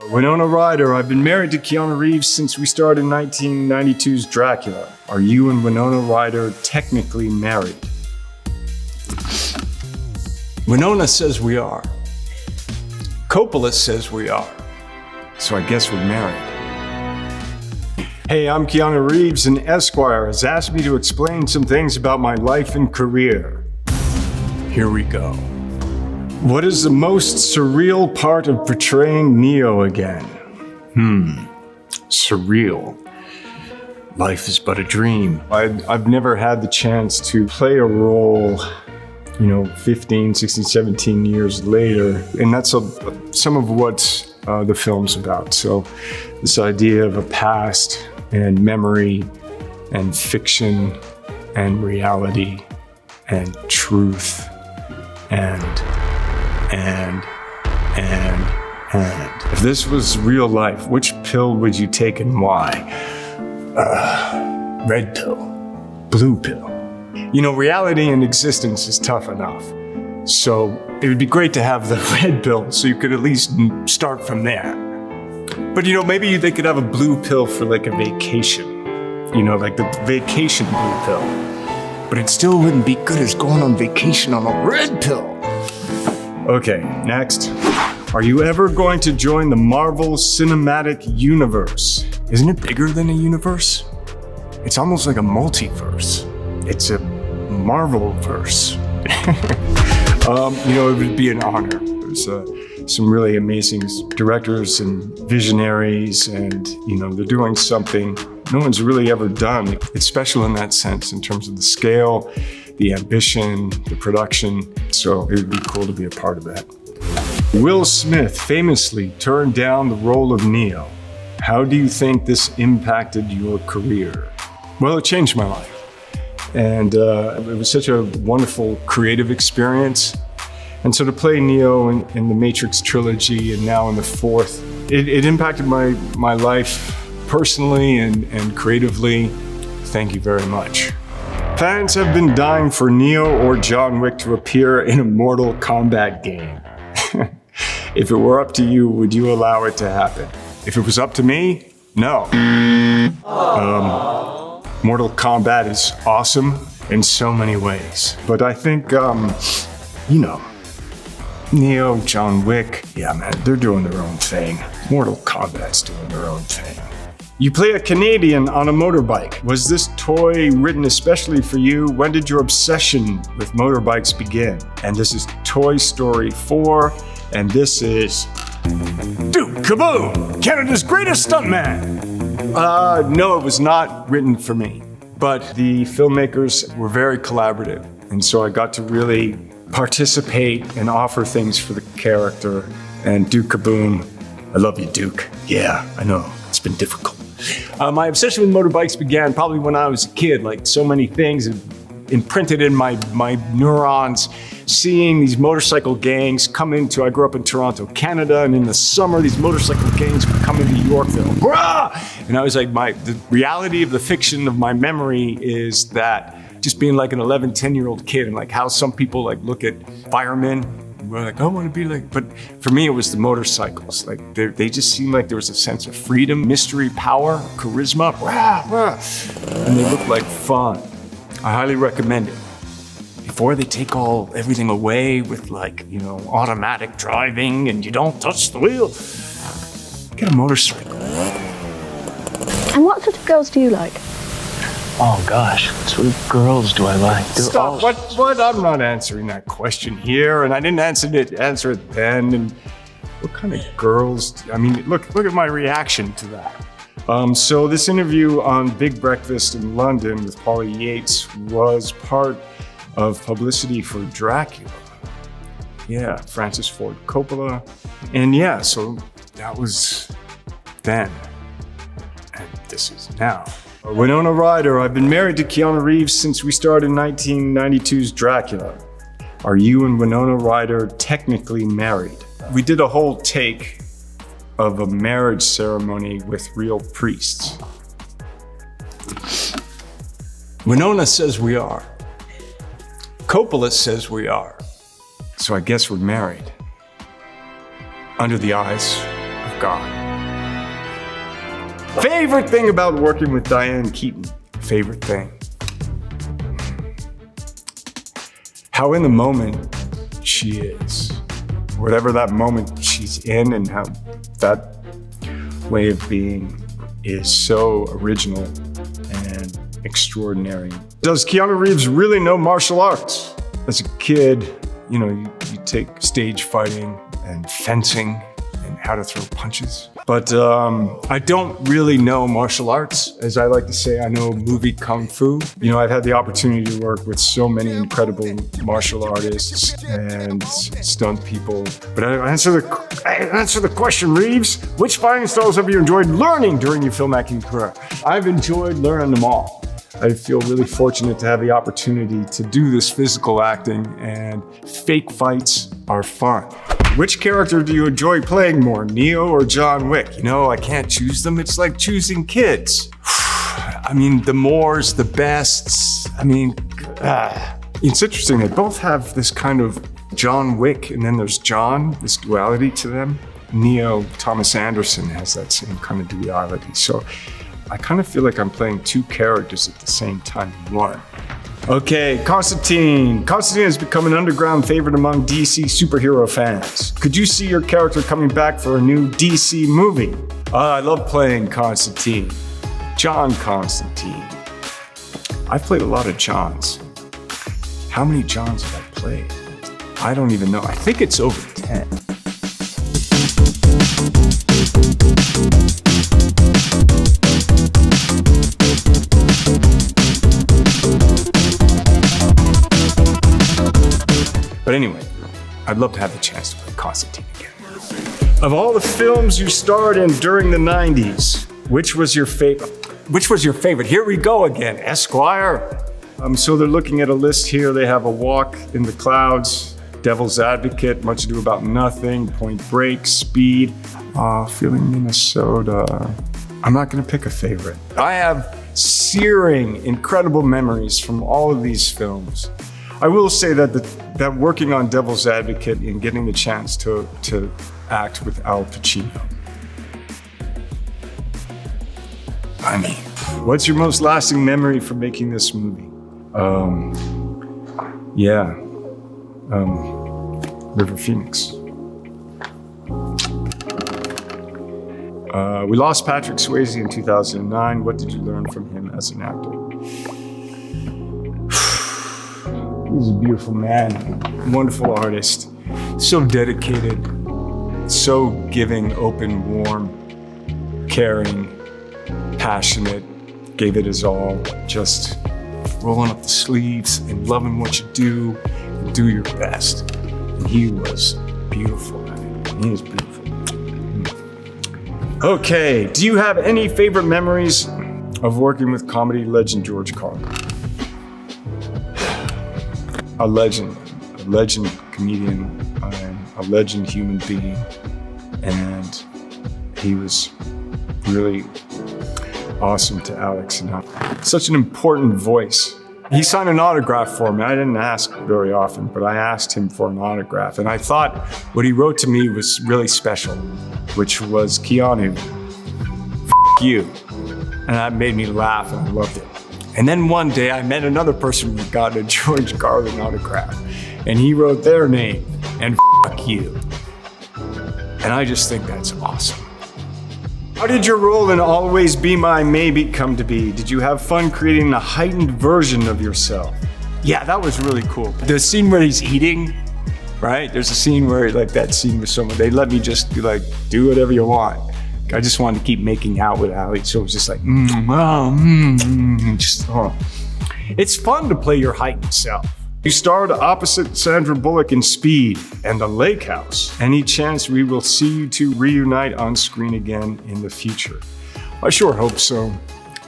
Winona Ryder, I've been married to Keanu Reeves since we started 1992's Dracula. Are you and Winona Ryder technically married? Winona says we are. Coppola says we are. So I guess we're married. Hey, I'm Keanu Reeves, and Esquire has asked me to explain some things about my life and career. Here we go. What is the most surreal part of portraying Neo again? Surreal. Life is but a dream. I've never had the chance to play a role 15, 16, 17 years later. And that's some of what the film's about. So this idea of a past and memory and fiction and reality and truth and. If this was real life, which pill would you take and why? Red pill, blue pill. Reality and existence is tough enough. So it would be great to have the red pill so you could at least start from there. But maybe they could have a blue pill for like a vacation. Like the vacation blue pill. But it still wouldn't be good as going on vacation on a red pill. Okay, next. Are you ever going to join the Marvel Cinematic Universe? Isn't it bigger than a universe? It's almost like a multiverse. It's a Marvel-verse. It would be an honor. There's some really amazing directors and visionaries, and they're doing something no one's really ever done. It's special in that sense, in terms of the scale, the ambition, the production. So it would be cool to be a part of that. Will Smith famously turned down the role of Neo. How do you think this impacted your career? Well, it changed my life. And it was such a wonderful creative experience. And so to play Neo in the Matrix trilogy and now in the fourth, it impacted my life personally and creatively. Thank you very much. Fans have been dying for Neo or John Wick to appear in a Mortal Kombat game. If it were up to you, would you allow it to happen? If it was up to me, no. Mortal Kombat is awesome in so many ways. But I think, Neo, John Wick, yeah, man, they're doing their own thing. Mortal Kombat's doing their own thing. You play a Canadian on a motorbike. Was this toy written especially for you? When did your obsession with motorbikes begin? And this is Toy Story 4, and this is Duke Kaboom, Canada's greatest stuntman. No, it was not written for me, but the filmmakers were very collaborative. And so I got to really participate and offer things for the character. And Duke Kaboom, I love you, Duke. Yeah, I know, it's been difficult. My obsession with motorbikes began probably when I was a kid. Like so many things imprinted in my neurons, seeing these motorcycle gangs come into, I grew up in Toronto, Canada, and in the summer, these motorcycle gangs would come into Yorkville. Rah! And I was like, the reality of the fiction of my memory is that just being like an 11, 10-year-old kid, and like how some people like look at firemen, we're like, I want to be like, but for me, it was the motorcycles. Like they just seemed like there was a sense of freedom, mystery, power, charisma, and they looked like fun. I highly recommend it. Before they take everything away with automatic driving and you don't touch the wheel, get a motorcycle. And what sort of girls do you like? Oh gosh, what sort of girls do I like? Stop, what? I'm not answering that question here, and I didn't answer it then. And what kind of girls? Look at my reaction to that. So this interview on Big Breakfast in London with Paulie Yates was part of publicity for Dracula. Yeah, Francis Ford Coppola. And yeah, so that was then. And this is now. Winona Ryder, I've been married to Keanu Reeves since we started 1992's Dracula. Are you and Winona Ryder technically married? We did a whole take of a marriage ceremony with real priests. Winona says we are. Coppola says we are. So I guess we're married. Under the eyes of gone. Favorite thing about working with Diane Keaton? Favorite thing? How in the moment she is. Whatever that moment she's in, and how that way of being is so original and extraordinary. Does Keanu Reeves really know martial arts? As a kid, you take stage fighting and fencing and how to throw punches. But I don't really know martial arts. As I like to say, I know movie kung fu. I've had the opportunity to work with so many incredible martial artists and stunt people. But I answer the question, Reeves. Which fighting styles have you enjoyed learning during your filmmaking career? I've enjoyed learning them all. I feel really fortunate to have the opportunity to do this physical acting, and fake fights are fun. Which character do you enjoy playing more, Neo or John Wick? I can't choose them. It's like choosing kids. The mores, the bests. It's interesting. They both have this kind of John Wick, and then there's John, this duality to them. Neo, Thomas Anderson, has that same kind of duality. So I kind of feel like I'm playing two characters at the same time in one. Okay, Constantine. Constantine has become an underground favorite among DC superhero fans. Could you see your character coming back for a new DC movie? I love playing Constantine. John Constantine. I've played a lot of Johns. How many Johns have I played? I don't even know. I think it's over 10. But anyway, I'd love to have the chance to play Constantine again. Of all the films you starred in during the 90s, which was your favorite? Here we go again, Esquire. So they're looking at a list here. They have A Walk in the Clouds, Devil's Advocate, Much Ado About Nothing, Point Break, Speed, Feeling Minnesota. I'm not gonna pick a favorite. I have searing, incredible memories from all of these films. I will say that working on Devil's Advocate and getting the chance to act with Al Pacino. What's your most lasting memory from making this movie? River Phoenix. We lost Patrick Swayze in 2009. What did you learn from him as an actor? He's a beautiful man, wonderful artist, so dedicated, so giving, open, warm, caring, passionate, gave it his all, just rolling up the sleeves and loving what you do and do your best. And he was beautiful at it. He is beautiful. Okay, do you have any favorite memories of working with comedy legend George Carlin? A legend comedian, a legend human being, and he was really awesome to Alex and I. Such an important voice. He signed an autograph for me. I didn't ask very often, but I asked him for an autograph, and I thought what he wrote to me was really special, which was, Keanu, f*** you. And that made me laugh, and I loved it. And then one day I met another person who got a George Carlin autograph, and he wrote their name, and f*** you. And I just think that's awesome. How did your role in Always Be My Maybe come to be? Did you have fun creating a heightened version of yourself? Yeah, that was really cool. The scene where he's eating, right? There's a scene where, like that scene with someone, they let me just be like, do whatever you want. I just wanted to keep making out with Ali, so it was just like, It's fun to play your heightened self. You starred opposite Sandra Bullock in Speed and The Lake House. Any chance we will see you two reunite on screen again in the future? I sure hope so.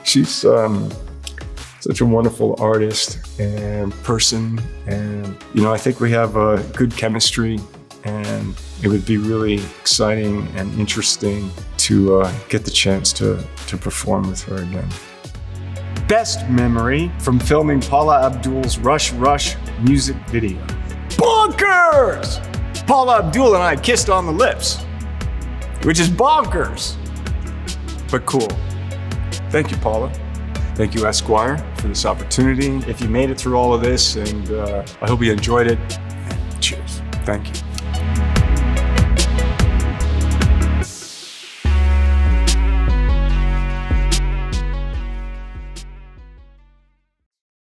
She's such a wonderful artist and person, and I think we have a good chemistry, and it would be really exciting and interesting to get the chance to perform with her again. Best memory from filming Paula Abdul's Rush Rush music video. Bonkers! Paula Abdul and I kissed on the lips. which is bonkers, but cool. Thank you, Paula. Thank you, Esquire, for this opportunity. If you made it through all of this, and I hope you enjoyed it, cheers. Thank you.